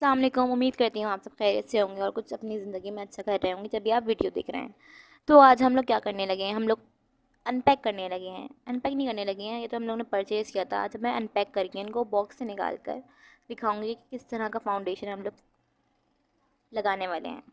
अस्सलाम वालेकुम। उम्मीद करती हूँ आप सब खैरियत से होंगे और कुछ अपनी ज़िंदगी में अच्छा कर रहे होंगे जब भी आप वीडियो देख रहे हैं। तो आज हम लोग क्या करने लगे हैं, हम लोग अनपैक करने लगे हैं। अनपैक नहीं करने लगे हैं, ये तो हम लोग ने परचेज़ किया था। आज मैं अनपैक करके इनको बॉक्स से निकाल कर दिखाऊंगी कि किस तरह का फाउंडेशन हम लोग लगाने वाले हैं।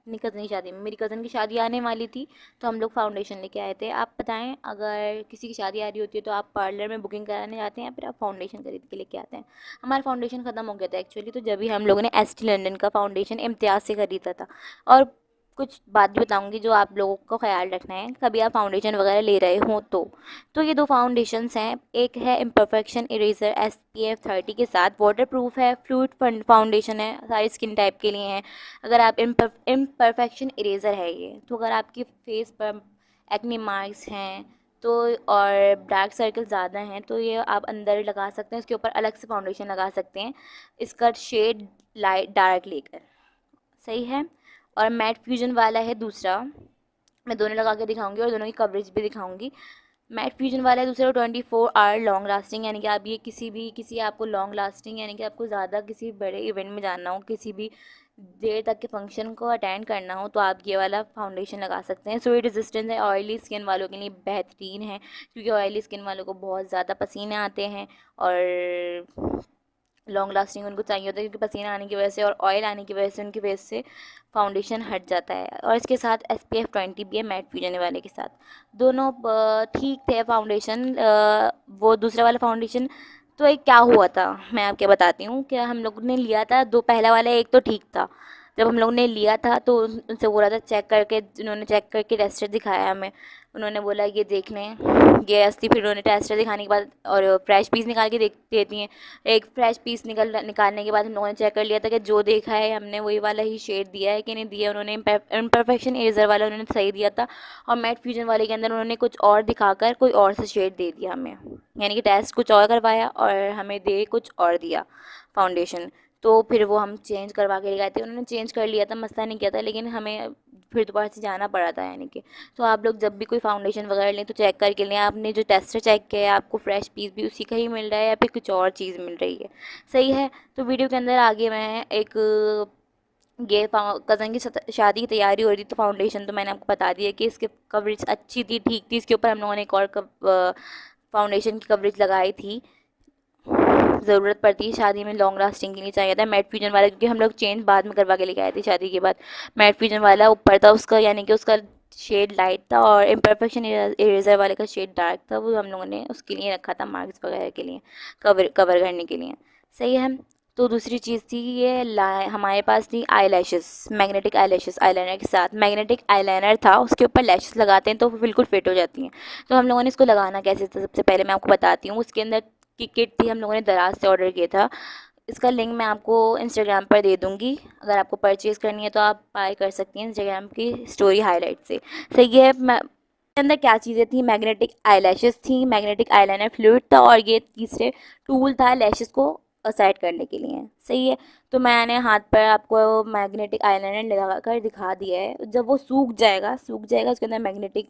अपनी कज़न की शादी में, मेरी कज़न की शादी आने वाली थी तो हम लोग फाउंडेशन लेके आए थे। आप बताएं, अगर किसी की शादी आ रही होती है तो आप पार्लर में बुकिंग कराने जाते हैं या फिर आप फाउंडेशन खरीद के लेके आते हैं। हमारा फाउंडेशन ख़त्म हो गया था एक्चुअली, तो जब भी हम लोगों ने एस्टी लंदन का फाउंडेशन इम्तियाज़ से ख़रीदा था। और कुछ बात भी बताऊंगी जो आप लोगों को ख्याल रखना है कभी आप फाउंडेशन वगैरह ले रहे हो तो ये दो फाउंडेशंस हैं। एक है इम्परफेक्शन इरेज़र SPF 30 के साथ, वाटर प्रूफ है, फ्लूइड फाउंडेशन है, सारी स्किन टाइप के लिए हैं। अगर आप इम्परफेक्शन इरेज़र है ये, तो अगर आपकी फेस पर एक्ने मार्क्स हैं तो और डार्क सर्कल ज़्यादा हैं तो ये आप अंदर लगा सकते हैं, इसके ऊपर अलग से फाउंडेशन लगा सकते हैं इसका शेड लाइट डार्क लेकर। सही है। और मैट फ्यूजन वाला है दूसरा, मैं दोनों लगा के दिखाऊंगी और दोनों की कवरेज भी दिखाऊंगी। मैट फ्यूजन वाला है दूसरा 24 आवर लॉन्ग लास्टिंग, यानी कि आप ये किसी आपको लॉन्ग लास्टिंग यानी कि आपको ज़्यादा किसी बड़े इवेंट में जाना हो, किसी भी देर तक के फंक्शन को अटेंड करना हो तो आप ये वाला फाउंडेशन लगा सकते हैं। सोई रेजिस्टेंस है, ऑयली स्किन वालों के लिए बेहतरीन है क्योंकि ऑयली स्किन वालों को बहुत ज़्यादा पसीने आते हैं और लॉन्ग लास्टिंग उनको चाहिए होता है क्योंकि पसीना आने की वजह से और ऑयल आने की वजह से उनकी फेस से फाउंडेशन हट जाता है। और इसके साथ SPF 20 भी है मैट फ्यूजन वाले के साथ। दोनों ठीक थे फाउंडेशन। वो दूसरा वाला फाउंडेशन तो एक क्या हुआ था मैं आपको बताती हूँ। क्या हम लोग ने लिया था दो, पहला वाला एक तो ठीक था। जब हम लोग ने लिया था तो उनसे बोला था चेक करके, उन्होंने चेक करके टेस्टर दिखाया हमें। उन्होंने बोला ये देख लें ये असली, फिर उन्होंने टेस्टर दिखाने के बाद और फ्रेश पीस निकाल के देती हैं। एक फ्रेश पीस निकालने के बाद हम लोगों ने चेक कर लिया था कि जो देखा है हमने वही वाला ही शेड दिया है कि नहीं दिया। उन्होंने इम्परफेक्शन इरेजर वाला उन्होंने सही दिया था और मैट फ्यूजन वाले के अंदर उन्होंने कुछ और दिखाकर कोई और सा शेड दे दिया हमें, यानी कि टेस्ट कुछ और करवाया और हमें दे कुछ और दिया फाउंडेशन। तो फिर वो हम चेंज करवा के ले गए थे, उन्होंने चेंज कर लिया था, मसला नहीं किया था, लेकिन हमें फिर दोबारा से जाना पड़ा था यानी कि। तो आप लोग जब भी कोई फाउंडेशन वगैरह लें तो चेक करके लें, आपने जो टेस्टर चेक किया है आपको फ्रेश पीस भी उसी का ही मिल रहा है या फिर कुछ और चीज़ मिल रही है। सही है। तो वीडियो के अंदर आगे मैं एक ये कज़न की शादी की तैयारी हो रही थी तो फाउंडेशन तो मैंने आपको बता दिया कि इसकी कवरेज अच्छी थी, ठीक थी। इसके ऊपर हम लोगों ने एक और फाउंडेशन की कवरेज लगाई थी, ज़रूरत पड़ती है शादी में, लॉन्ग लास्टिंग के लिए चाहिए था मैट फ्यूजन वाला क्योंकि हम लोग चेंज बाद में करवा के लेके आए थे शादी के बाद। मैट फ्यूजन वाला ऊपर था उसका, यानी कि उसका शेड लाइट था और इम्परफेक्शन इरेजर वाले का शेड डार्क था। वो हम लोगों ने उसके लिए रखा था मार्क्स वगैरह के लिए, कवर करने के लिए। सही है। तो दूसरी चीज़ थी ये हमारे पास थी eye lashes, magnetic eye lashes eyeliner के साथ। मैग्नेटिक आईलाइनर था, उसके ऊपर लैशेस लगाते हैं तो वो बिल्कुल फिट हो जाती हैं। तो हम लोगों ने इसको लगाना कैसे था सबसे पहले मैं आपको बताती हूँ। उसके अंदर की किट थी, हम लोगों ने दराज से ऑर्डर किया था। इसका लिंक मैं आपको इंस्टाग्राम पर दे दूँगी, अगर आपको परचेज़ करनी है तो आप बाय कर सकती हैं इंस्टाग्राम की स्टोरी हाईलाइट से। सही है। इसके अंदर क्या चीज़ें थी, मैग्नेटिक आई लैशेस थी, मैग्नेटिक आईलाइनर फ्लूइड था और ये तीसरे टूल था लैशेस को सेट करने के लिए। सही है। तो मैंने हाथ पर आपको मैग्नेटिक आईलाइनर लगा कर दिखा दिया है। जब वो सूख जाएगा उसके अंदर मैग्नेटिक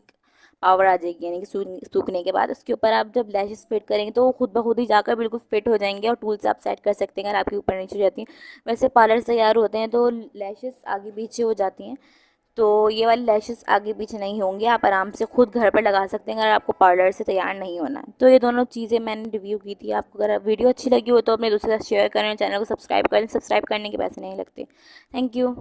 पावर आ जाएगी, यानी कि सूखने के बाद उसके ऊपर आप जब लैशेस फिट करेंगे तो वो खुद ब खुद ही जाकर बिल्कुल फिट हो जाएंगे और टूल से आप सेट कर सकते हैं अगर आपके ऊपर नीचे हो जाती हैं। वैसे पार्लर से तैयार होते हैं तो लैशेस आगे पीछे हो जाती हैं, तो ये वाली लैशेस आगे पीछे नहीं होंगे, आप आराम से खुद घर पर लगा सकते हैं अगर आपको पार्लर से तैयार नहीं होना है। तो ये दोनों चीज़ें मैंने रिव्यू की थी। आपको अगर वीडियो अच्छी लगी हो तो अपने दोस्तों के साथ शेयर करें, चैनल को सब्सक्राइब करें, सब्सक्राइब करने के पैसे नहीं लगते। Thank you.